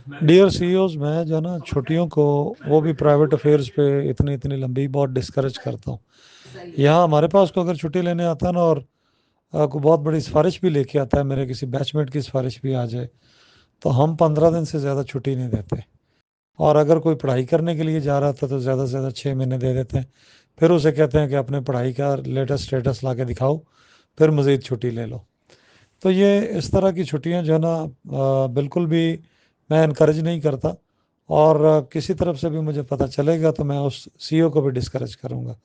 Dear CEOs, मैं जो है ना छुट्टियों को, वो भी प्राइवेट अफेयर्स पे इतनी इतनी लंबी, बहुत डिस्करेज करता हूँ। यहाँ हमारे पास को अगर छुट्टी लेने आता है ना, और कोई बहुत बड़ी सिफारिश भी लेके आता है, मेरे किसी बैचमेट की सिफारिश भी आ जाए, तो हम 15 दिन से ज़्यादा छुट्टी नहीं देते। और अगर कोई पढ़ाई करने के लिए जा रहा था तो ज़्यादा से ज़्यादा 6 महीने दे देते हैं। फिर उसे कहते हैं कि अपने पढ़ाई का लेटेस्ट स्टेटस ला के दिखाओ, फिर मज़ीद छुट्टी ले लो। तो ये इस तरह की छुट्टियां जो है ना, बिल्कुल भी मैं इनक्रेज नहीं करता। और किसी तरफ से भी मुझे पता चलेगा तो मैं उस सीईओ को भी डिस्करेज करूंगा।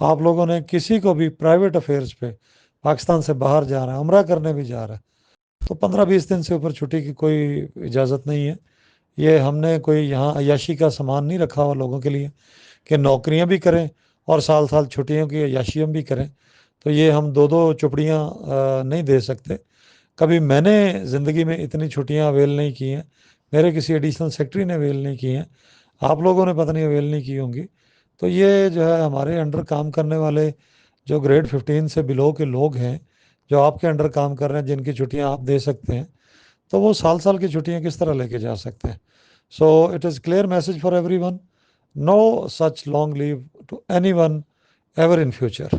आप लोगों ने किसी को भी प्राइवेट अफेयर्स पे पाकिस्तान से बाहर जा रहा है, उम्रा करने भी जा रहा है, तो 15-20 दिन से ऊपर छुट्टी की कोई इजाज़त नहीं है। ये हमने कोई यहाँ अय्याशी का सामान नहीं रखा हुआ लोगों के लिए कि नौकरियां भी करें और साल साल छुट्टियों की अय्याशियाँ भी करें। तो ये हम दो दो चुपड़ियाँ नहीं दे सकते। कभी मैंने ज़िंदगी में इतनी छुट्टियां अवेल नहीं की हैं, मेरे किसी एडिशनल सेक्रेटरी ने अवेल नहीं की हैं, आप लोगों ने पता नहीं अवेल नहीं की होंगी। तो ये जो है हमारे अंडर काम करने वाले जो ग्रेड 15 से बिलो के लोग हैं, जो आपके अंडर काम कर रहे हैं, जिनकी छुट्टियां आप दे सकते हैं, तो वो साल साल की छुट्टियां किस तरह लेके जा सकते हैं। So it is clear message for everyone, no such long leave to anyone ever in future.